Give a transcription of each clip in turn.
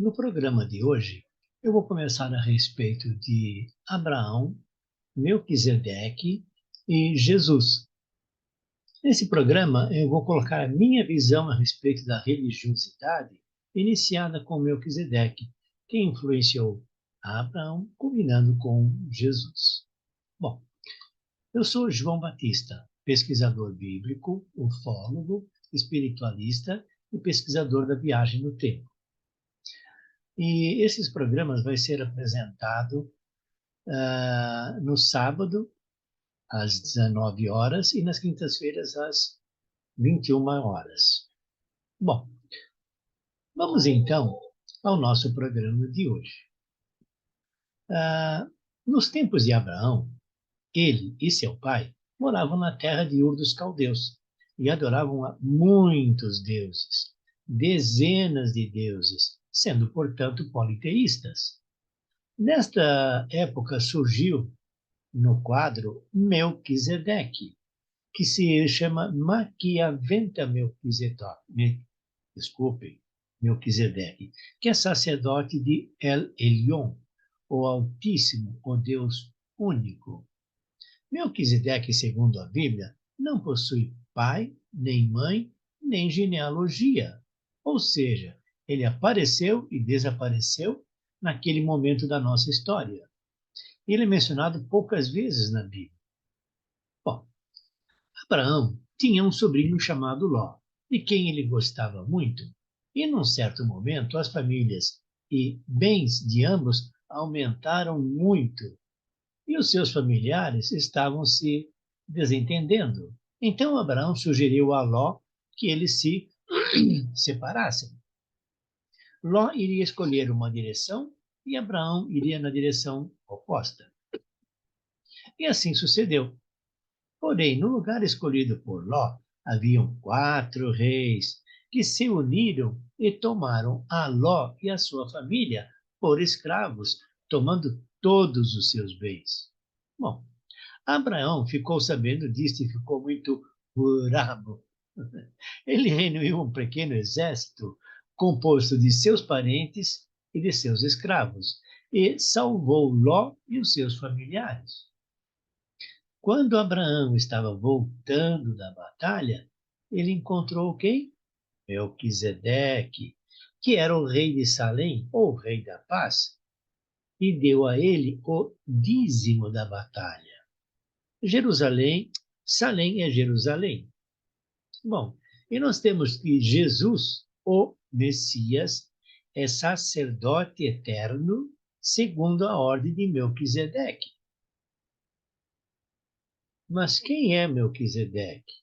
No programa de hoje, eu vou conversar a respeito de Abraão, Melquisedeque e Jesus. Nesse programa, eu vou colocar a minha visão a respeito da religiosidade iniciada com Melquisedeque, que influenciou Abraão, culminando com Jesus. Bom, eu sou João Batista, pesquisador bíblico, ufólogo, espiritualista e pesquisador da viagem no tempo. E esses programas vai ser apresentado no sábado, às 19 horas, e nas quintas-feiras, às 21 horas. Bom, vamos então ao nosso programa de hoje. Nos tempos de Abraão, ele e seu pai moravam na terra de Ur dos Caldeus e adoravam a muitos deuses, dezenas de deuses, sendo, portanto, politeístas. Nesta época surgiu no quadro Melquisedeque, que se chama Maquiaventa Melquisedeque, que é sacerdote de El Elyon, o Altíssimo, o Deus único. Melquisedeque, segundo a Bíblia, não possui pai, nem mãe, nem genealogia. Ou seja, ele apareceu e desapareceu naquele momento da nossa história. Ele é mencionado poucas vezes na Bíblia. Bom, Abraão tinha um sobrinho chamado Ló, de quem ele gostava muito, e num certo momento as famílias e bens de ambos aumentaram muito, e os seus familiares estavam se desentendendo. Então Abraão sugeriu a Ló que eles se separassem. Ló iria escolher uma direção e Abraão iria na direção oposta. E assim sucedeu. Porém, no lugar escolhido por Ló, haviam 4 reis que se uniram e tomaram a Ló e a sua família por escravos, tomando todos os seus bens. Bom, Abraão ficou sabendo disto e ficou muito bravo. Ele reuniu um pequeno exército composto de seus parentes e de seus escravos e salvou Ló e os seus familiares. Quando Abraão estava voltando da batalha, ele encontrou quem? Melquisedeque, que era o rei de Salém, ou rei da paz, e deu a ele o dízimo da batalha. Jerusalém, Salém é Jerusalém. Bom, e nós temos que Jesus, o Messias, é sacerdote eterno, segundo a ordem de Melquisedeque. Mas quem é Melquisedeque?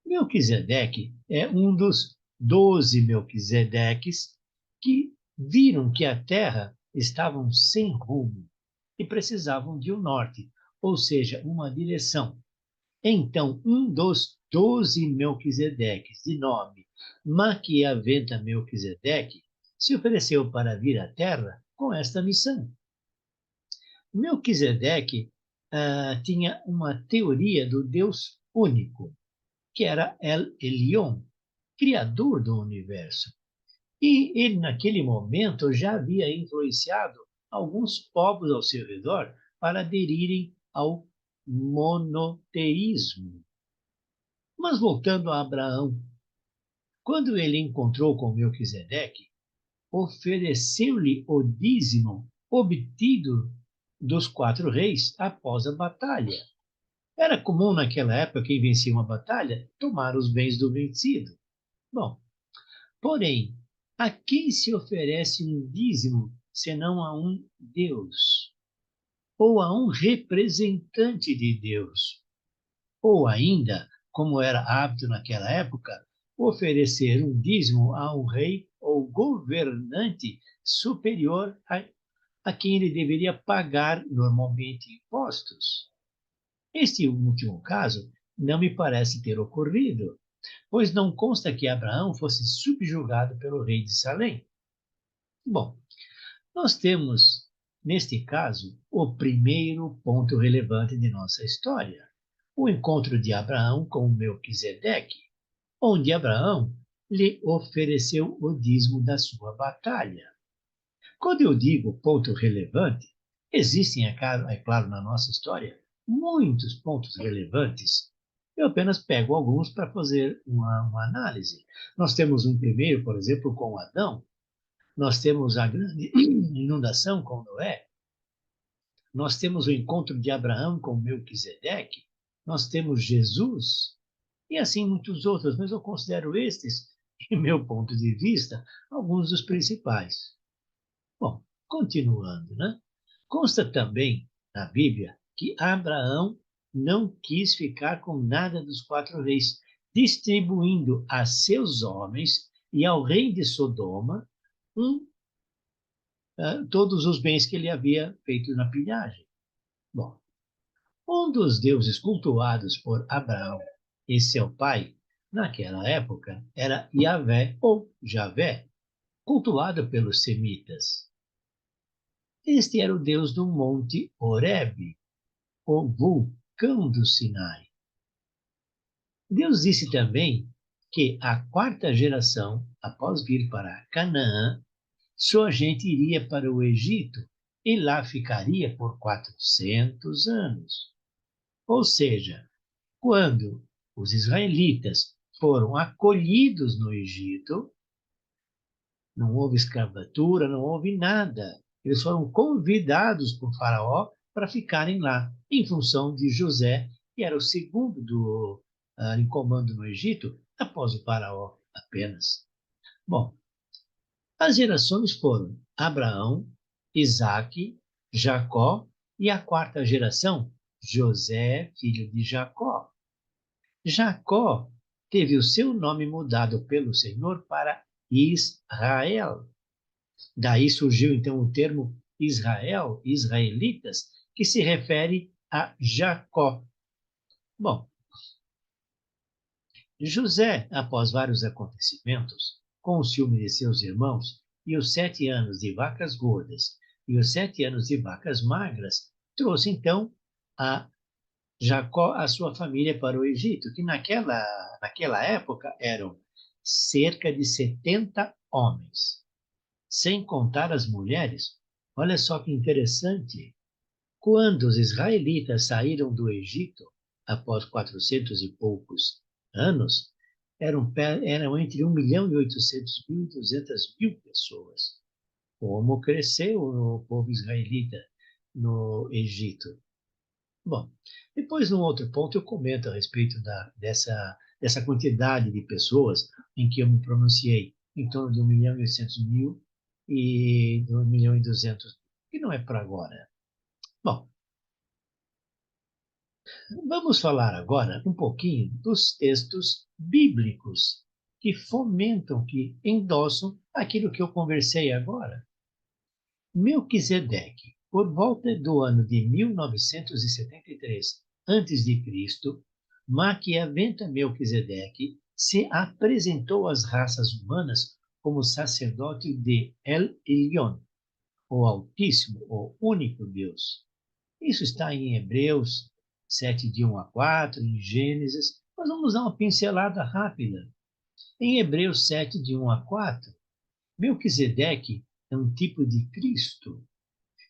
Melquisedeque é um dos 12 Melquisedeques que viram que a terra estava sem rumo e precisavam de um norte, ou seja, uma direção. Então, um dos 12 Melquisedeques, de nome Maquiaventa Melquisedeque, se ofereceu para vir à terra com esta missão. Melquisedeque tinha uma teoria do Deus único, que era El Elyon, criador do universo. E ele, naquele momento, já havia influenciado alguns povos ao seu redor para aderirem ao monoteísmo. Mas voltando a Abraão, quando ele encontrou com Melquisedeque, ofereceu-lhe o dízimo obtido dos 4 reis após a batalha. Era comum naquela época, quem vencia uma batalha, tomar os bens do vencido. Bom, porém, a quem se oferece um dízimo senão a um Deus? Ou a um representante de Deus? Ou ainda, como era hábito naquela época, oferecer um dízimo a um rei ou governante superior a quem ele deveria pagar normalmente impostos. Este último caso não me parece ter ocorrido, pois não consta que Abraão fosse subjugado pelo rei de Salém. Bom, nós temos, neste caso, o primeiro ponto relevante de nossa história, o encontro de Abraão com Melquisedeque, onde Abraão lhe ofereceu o dízimo da sua batalha. Quando eu digo ponto relevante, existem, é claro, na nossa história, muitos pontos relevantes. Eu apenas pego alguns para fazer uma análise. Nós temos um primeiro, por exemplo, com Adão. Nós temos a grande inundação com Noé. Nós temos o encontro de Abraão com Melquisedeque. Nós temos Jesus. E assim muitos outros, mas eu considero estes, em meu ponto de vista, alguns dos principais. Bom, continuando, né? Consta também na Bíblia que Abraão não quis ficar com nada dos 4 reis, distribuindo a seus homens e ao rei de Sodoma um, todos os bens que ele havia feito na pilhagem. Bom, um dos deuses cultuados por Abraão e seu pai naquela época era Yahvé ou Javé, cultuado pelos semitas. Este era o Deus do Monte Horebe, o vulcão do Sinai. Deus disse também que a quarta geração, após vir para Canaã, sua gente iria para o Egito e lá ficaria por 400 anos. Ou seja, quando os israelitas foram acolhidos no Egito, não houve escravatura, não houve nada. Eles foram convidados por Faraó para ficarem lá, em função de José, que era o segundo em comando no Egito, após o Faraó apenas. Bom, as gerações foram Abraão, Isaque, Jacó e a quarta geração, José, filho de Jacó. Jacó teve o seu nome mudado pelo Senhor para Israel. Daí surgiu então o termo Israel, israelitas, que se refere a Jacó. Bom, José, após vários acontecimentos, com o ciúme de seus irmãos e os 7 anos de vacas gordas e os 7 anos de vacas magras, trouxe então a Jacó a sua família para o Egito, que naquela época eram cerca de 70 homens, sem contar as mulheres. Olha só que interessante. Quando os israelitas saíram do Egito, após 400 e poucos anos, eram entre 1.800.000 e 200.000 pessoas. Como cresceu o povo israelita no Egito? Bom, depois, num outro ponto, eu comento a respeito dessa quantidade de pessoas em que eu me pronunciei, em torno de 1.800.000 e de 1.200.000, que não é para agora. Bom, vamos falar agora um pouquinho dos textos bíblicos que fomentam, que endossam aquilo que eu conversei agora. Melquisedeque, por volta do ano de 1973 a.C., Maquiaventa Melquisedeque se apresentou às raças humanas como sacerdote de El Elyon, o Altíssimo, o único Deus. Isso está em Hebreus 7, de 1 a 4, em Gênesis. Mas vamos dar uma pincelada rápida. Em Hebreus 7, de 1 a 4, Melquisedeque é um tipo de Cristo.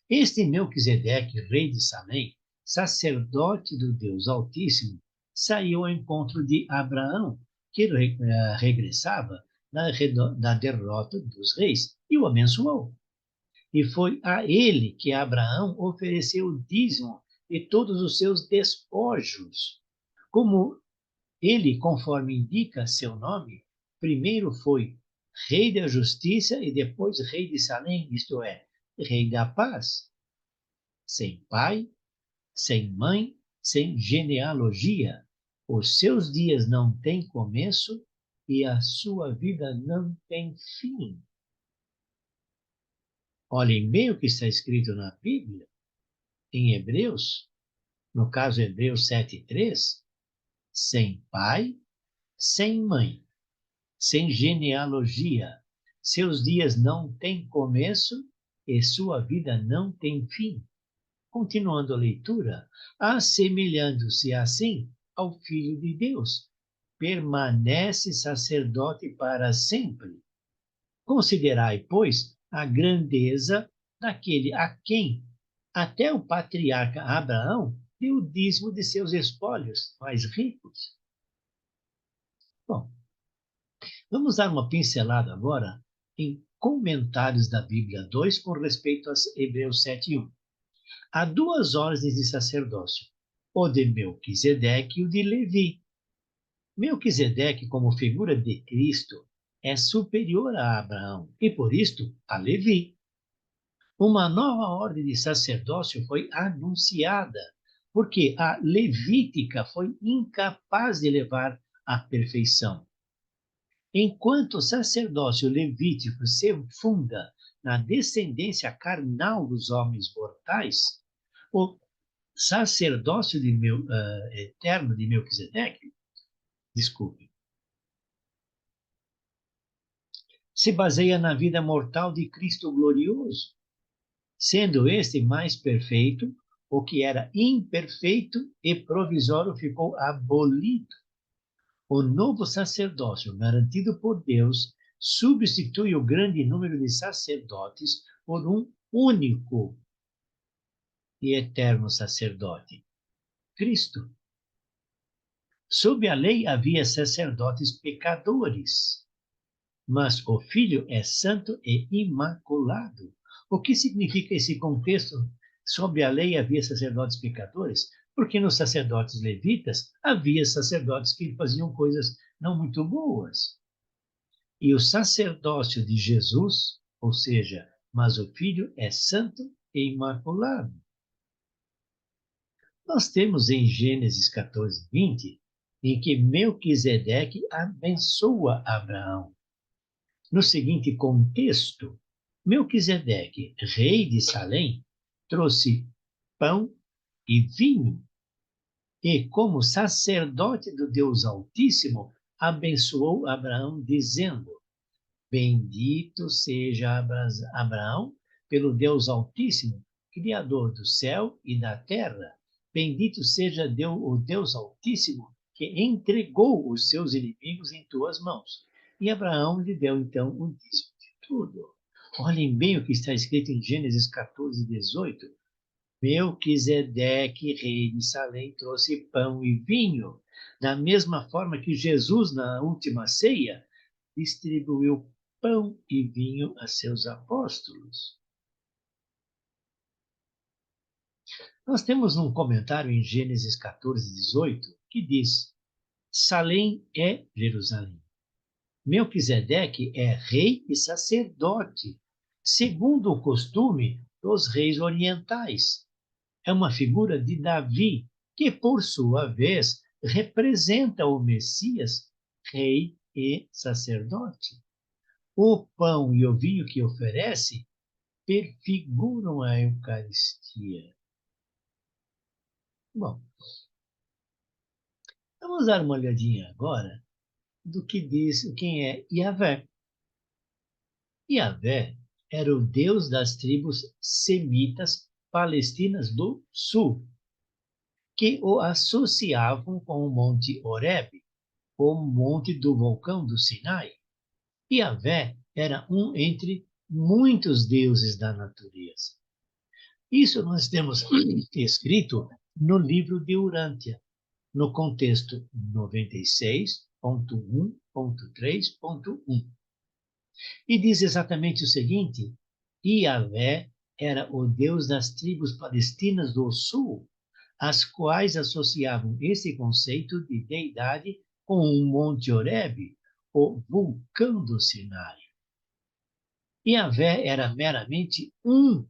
Este Melquisedeque, rei de Salém, sacerdote do Deus Altíssimo, saiu ao encontro de Abraão, que regressava da derrota dos reis, e o abençoou. E foi a ele que Abraão ofereceu o dízimo de todos os seus despojos. Como ele, conforme indica seu nome, primeiro foi rei da justiça e depois rei de Salém, isto é, rei da paz. Sem pai, sem mãe, sem genealogia. Os seus dias não têm começo e a sua vida não tem fim. Olhem bem o que está escrito na Bíblia, em Hebreus, no caso Hebreus 7:3, sem pai, sem mãe, sem genealogia. Seus dias não têm começo e sua vida não tem fim. Continuando a leitura, assemelhando-se assim ao Filho de Deus, permanece sacerdote para sempre. Considerai, pois, a grandeza daquele a quem até o patriarca Abraão deu o dízimo de seus espólios mais ricos. Bom, vamos dar uma pincelada agora em comentários da Bíblia 2 com respeito a Hebreus 7:1. Há duas ordens de sacerdócio, o de Melquisedeque e o de Levi. Melquisedeque, como figura de Cristo, é superior a Abraão e, por isto, a Levi. Uma nova ordem de sacerdócio foi anunciada, porque a levítica foi incapaz de levar à perfeição. Enquanto o sacerdócio levítico se funda na descendência carnal dos homens mortais, o sacerdócio eterno de Melquisedeque, desculpe, se baseia na vida mortal de Cristo glorioso, sendo este mais perfeito, o que era imperfeito e provisório ficou abolido. O novo sacerdócio garantido por Deus substitui o grande número de sacerdotes por um único e eterno sacerdote, Cristo. Sob a lei havia sacerdotes pecadores, mas o Filho é santo e imaculado. O que significa esse contexto? Sob a lei havia sacerdotes pecadores, porque nos sacerdotes levitas havia sacerdotes que faziam coisas não muito boas. E o sacerdócio de Jesus, ou seja, mas o Filho é santo e imaculado. Nós temos em Gênesis 14:20, em que Melquisedeque abençoa Abraão. No seguinte contexto, Melquisedeque, rei de Salém, trouxe pão e vinho, e, como sacerdote do Deus Altíssimo, abençoou Abraão, dizendo: Bendito seja Abraão pelo Deus Altíssimo, Criador do céu e da terra. Bendito seja o Deus Altíssimo, que entregou os seus inimigos em tuas mãos. E Abraão lhe deu então o dízimo de tudo. Olhem bem o que está escrito em Gênesis 14:18. Melquisedeque, rei de Salém, trouxe pão e vinho. Da mesma forma que Jesus, na última ceia, distribuiu pão e vinho a seus apóstolos. Nós temos um comentário em Gênesis 14:18 que diz: Salém é Jerusalém. Melquisedeque é rei e sacerdote, segundo o costume dos reis orientais. É uma figura de Davi, que, por sua vez, representa o Messias, rei e sacerdote. O pão e o vinho que oferece prefiguram a Eucaristia. Bom, vamos dar uma olhadinha agora do que diz quem é Yahvé. Yahvé era o Deus das tribos semitas palestinas do sul, que o associavam com o Monte Horeb, o monte do vulcão do Sinai. Yahvé era um entre muitos deuses da natureza. Isso nós temos escrito no livro de Urântia, no contexto 96.1.3.1. E diz exatamente o seguinte: Yahvé era o Deus das tribos palestinas do sul, as quais associavam esse conceito de deidade com o Monte Horebe, o vulcão do Sinai. Yahvé era meramente um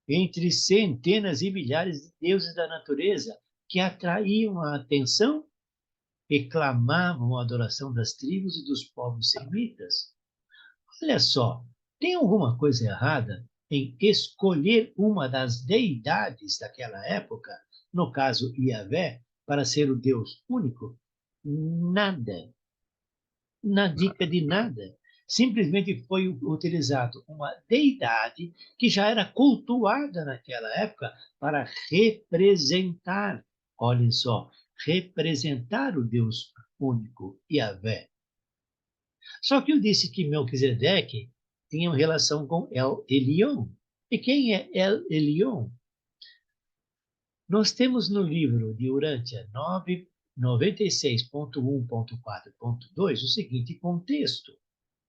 entre centenas e milhares de deuses da natureza que atraíam a atenção e clamavam a adoração das tribos e dos povos semitas. Olha só, tem alguma coisa errada em escolher uma das deidades daquela época, no caso Yahvé, para ser o Deus único? Nada. Na dica de nada. Simplesmente foi utilizado uma deidade que já era cultuada naquela época para representar, olhem só, representar o Deus único, Yahvé. Só que eu disse que Melquisedeque tinha uma relação com El Elyon. E quem é El Elyon? Nós temos no livro de Urântia 96.1.4.2 o seguinte contexto.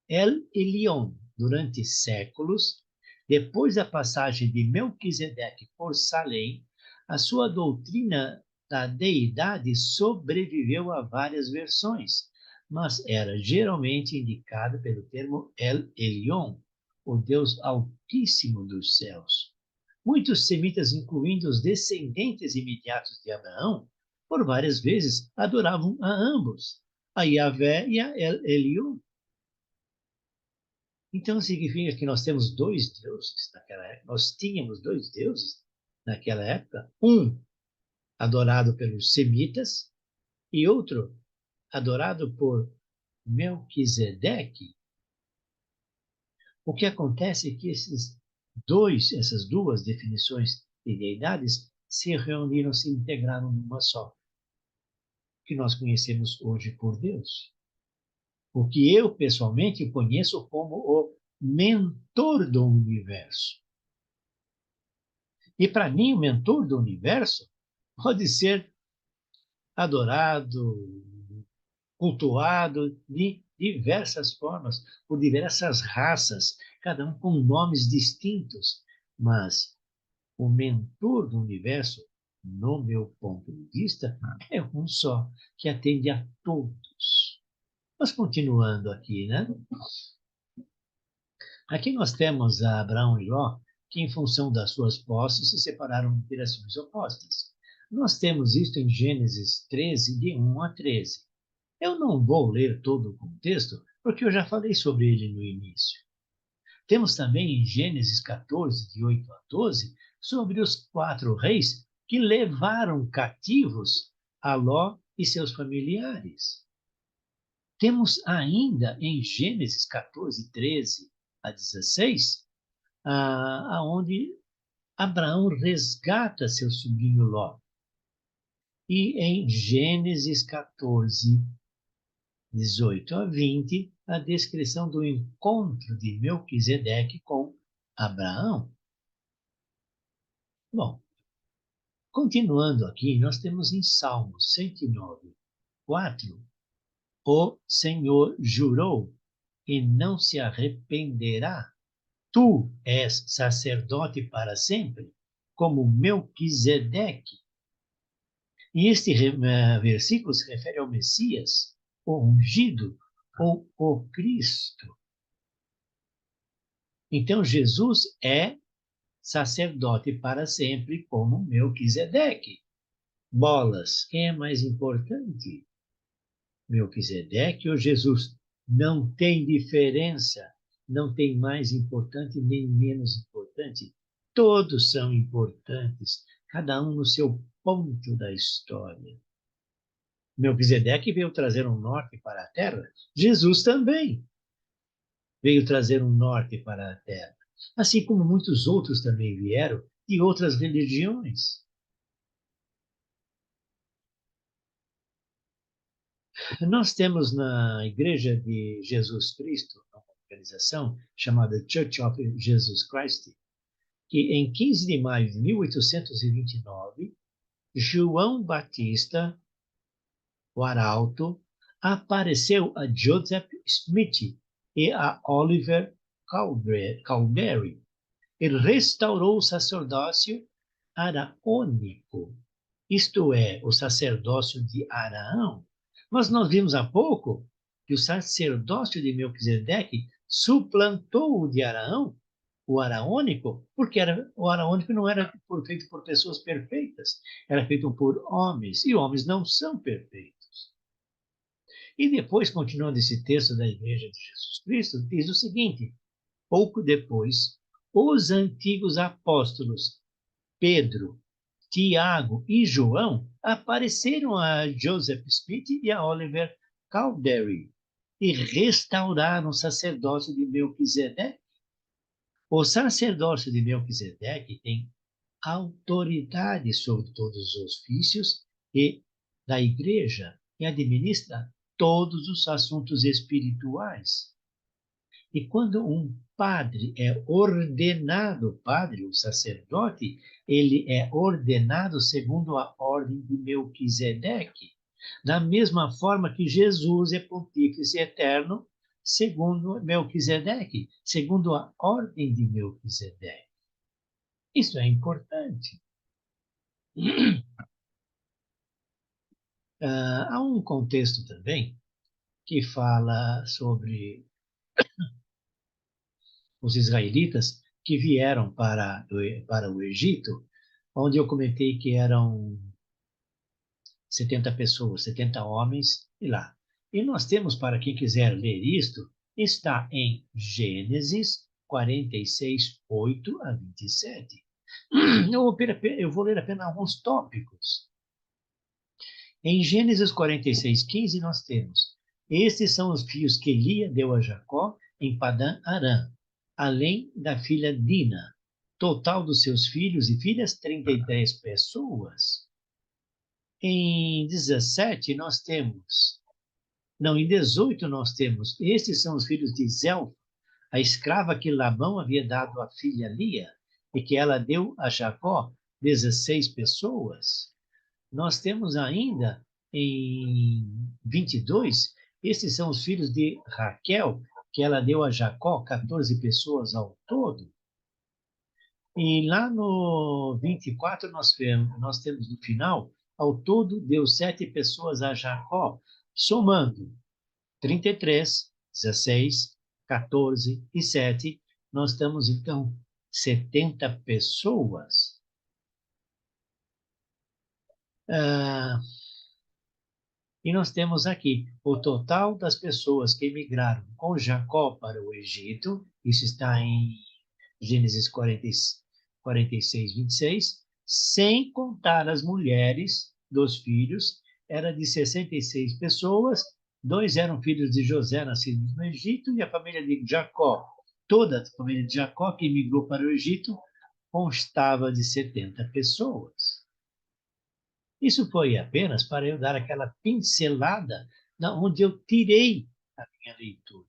El Elyon, durante séculos, depois da passagem de Melquisedeque por Salém, a sua doutrina da deidade sobreviveu a várias versões, mas era geralmente indicada pelo termo El Elyon, o Deus Altíssimo dos céus. Muitos semitas, incluindo os descendentes imediatos de Abraão, por várias vezes adoravam a ambos, a Yahvé e a El Elyon. Então significa que nós temos dois deuses naquela época. Nós tínhamos dois deuses naquela época. Um adorado pelos semitas e outro adorado por Melquisedeque. O que acontece é que essas duas definições de deidades se reuniram, se integraram numa só, que nós conhecemos hoje por Deus. O que eu, pessoalmente, conheço como o mentor do universo. E para mim, o mentor do universo pode ser adorado, cultuado de diversas formas, por diversas raças, cada um com nomes distintos. Mas o mentor do universo, no meu ponto de vista, é um só, que atende a todos. Mas continuando aqui, né? Aqui nós temos a Abraão e Ló, que em função das suas posses se separaram em direções opostas. Nós temos isto em Gênesis 13, de 1 a 13. Eu não vou ler todo o contexto, porque eu já falei sobre ele no início. Temos também em Gênesis 14, de 8 a 12, sobre os 4 reis que levaram cativos a Ló e seus familiares. Temos ainda em Gênesis 14, 13 a 16, aonde Abraão resgata seu sobrinho Ló. E em Gênesis 14, 18 a 20, a descrição do encontro de Melquisedeque com Abraão. Bom, continuando aqui, nós temos em Salmos 109, 4, o Senhor jurou e não se arrependerá. Tu és sacerdote para sempre, como Melquisedeque. E este versículo se refere ao Messias, o ungido, ou o Cristo. Então, Jesus é sacerdote para sempre, como Melquisedeque. Bolas, quem é mais importante? Melquisedeque ou Jesus? Não tem diferença, não tem mais importante nem menos importante. Todos são importantes, cada um no seu ponto da história. Melquisedeque veio trazer um norte para a terra, Jesus também veio trazer um norte para a terra, assim como muitos outros também vieram de outras religiões. Nós temos na Igreja de Jesus Cristo, uma organização chamada Church of Jesus Christ, que em 15 de maio de 1829, João Batista, o arauto, apareceu a Joseph Smith e a Oliver Cowdery. Ele restaurou o sacerdócio araônico, isto é, o sacerdócio de Araão. Mas nós vimos há pouco que o sacerdócio de Melquisedeque suplantou o de Araão, o araônico, porque o araônico não era feito por pessoas perfeitas, era feito por homens, e homens não são perfeitos. E depois, continuando esse texto da Igreja de Jesus Cristo, diz o seguinte: pouco depois, os antigos apóstolos Pedro, Tiago e João apareceram a Joseph Smith e a Oliver Cowdery e restauraram o sacerdócio de Melquisedeque. O sacerdócio de Melquisedeque tem autoridade sobre todos os ofícios e da igreja e administra todos os assuntos espirituais. E quando um padre é ordenado padre, o sacerdote, ele é ordenado segundo a ordem de Melquisedeque. Da mesma forma que Jesus é pontífice eterno, segundo Melquisedeque, segundo a ordem de Melquisedeque. Isso é importante. Há um contexto também que fala sobre os israelitas que vieram para o Egito, onde eu comentei que eram 70 pessoas, 70 homens, e lá. E nós temos, para quem quiser ler isto, está em Gênesis 46, 8 a 27. Eu vou ler apenas alguns tópicos. Em Gênesis 46, 15, nós temos: estes são os filhos que Lia deu a Jacó em Padã Arã, além da filha Dina. Total dos seus filhos e filhas, 33 pessoas. Em 17, nós temos. Não, em 18, nós temos: estes são os filhos de Zelfa, a escrava que Labão havia dado à filha Lia, e que ela deu a Jacó, 16 pessoas. Nós temos ainda em 22, esses são os filhos de Raquel, que ela deu a Jacó, 14 pessoas ao todo. E lá no 24, nós temos no final, ao todo deu 7 pessoas a Jacó, somando 33, 16, 14 e 7, nós temos então 70 pessoas. Ah, E nós temos aqui o total das pessoas que emigraram com Jacó para o Egito, isso está em Gênesis 46, 26, sem contar as mulheres dos filhos, era de 66 pessoas, 2 eram filhos de José, nascidos no Egito, e a família de Jacó, toda a família de Jacó que emigrou para o Egito, constava de 70 pessoas. Isso foi apenas para eu dar aquela pincelada onde eu tirei a minha leitura.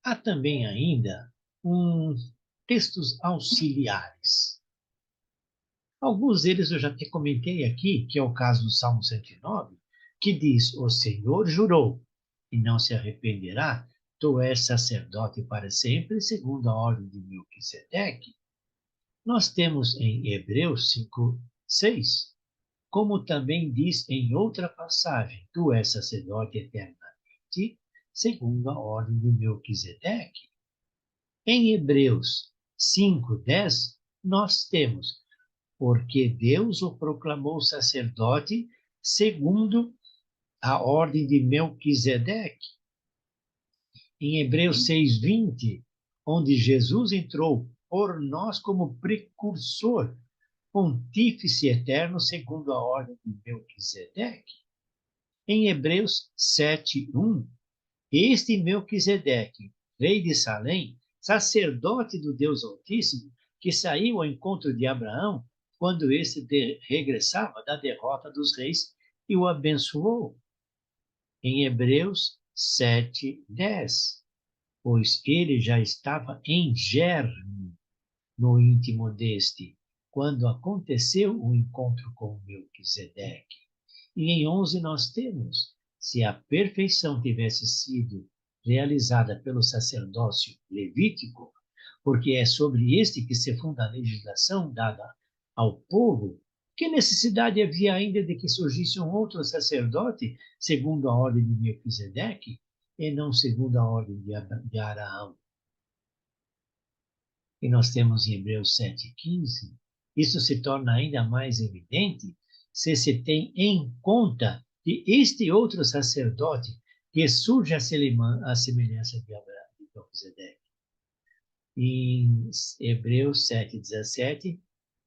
Há também ainda textos auxiliares. Alguns deles eu já até comentei aqui, que é o caso do Salmo 109, que diz: o Senhor jurou e não se arrependerá, tu és sacerdote para sempre, segundo a ordem de Melquisedeque. Nós temos em Hebreus 5, 6, como também diz em outra passagem: tu és sacerdote eternamente, segundo a ordem de Melquisedeque. Em Hebreus 5:10, nós temos: porque Deus o proclamou sacerdote segundo a ordem de Melquisedeque. Em Hebreus 6:20, onde Jesus entrou por nós como precursor, pontífice eterno segundo a ordem de Melquisedeque. Em Hebreus 7:1, este Melquisedeque, rei de Salém, sacerdote do Deus Altíssimo, que saiu ao encontro de Abraão quando este regressava da derrota dos reis e o abençoou. Em Hebreus 7:10, pois ele já estava em germe no íntimo deste, quando aconteceu o encontro com Melquisedeque. E em 11 nós temos: se a perfeição tivesse sido realizada pelo sacerdócio levítico, porque é sobre este que se funda a legislação dada ao povo, que necessidade havia ainda de que surgisse um outro sacerdote, segundo a ordem de Melquisedeque, e não segundo a ordem de Araão? E nós temos em Hebreus 7:15, isso se torna ainda mais evidente se tem em conta que este outro sacerdote que surge à semelhança de Abraão e Melquisedeque. Em Hebreus 7:17,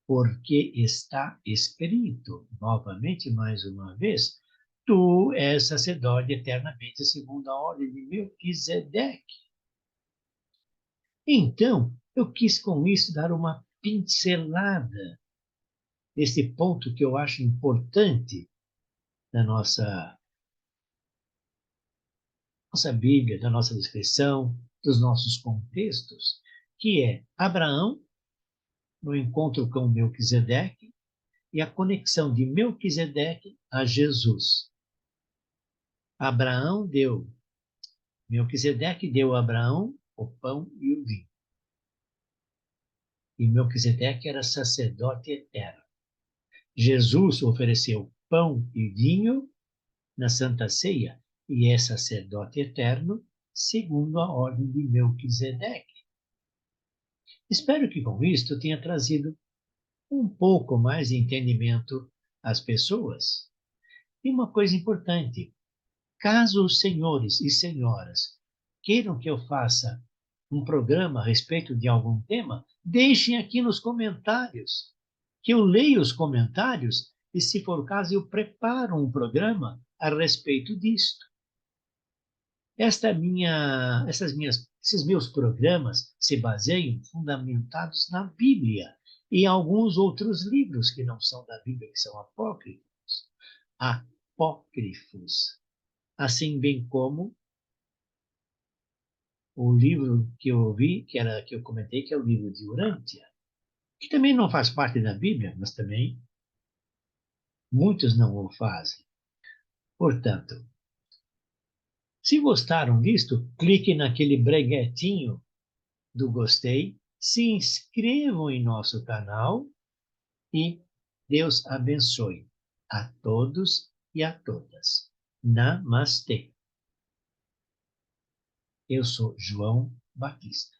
porque está escrito, novamente, mais uma vez: tu és sacerdote eternamente segundo a ordem de Melquisedeque. Então, eu quis com isso dar uma pincelada nesse ponto que eu acho importante, da nossa Bíblia, da nossa descrição, dos nossos contextos, que é Abraão no encontro com Melquisedeque e a conexão de Melquisedeque a Jesus. Abraão deu, Melquisedeque deu a Abraão o pão e o vinho. E Melquisedeque era sacerdote eterno. Jesus ofereceu pão e vinho na Santa Ceia e é sacerdote eterno segundo a ordem de Melquisedeque. Espero que com isto tenha trazido um pouco mais de entendimento às pessoas. E uma coisa importante, caso os senhores e senhoras queiram que eu faça um programa a respeito de algum tema, deixem aqui nos comentários, que eu leio os comentários e, se for o caso, eu preparo um programa a respeito disto. Esses meus programas se baseiam fundamentados na Bíblia e em alguns outros livros que não são da Bíblia, que são apócrifos. Apócrifos. Assim bem como o livro que eu ouvi, que eu comentei, que é o livro de Urântia, que também não faz parte da Bíblia, mas também muitos não o fazem. Portanto, se gostaram disto, clique naquele breguetinho do gostei, se inscrevam em nosso canal e Deus abençoe a todos e a todas. Namastê. Eu sou João Batista.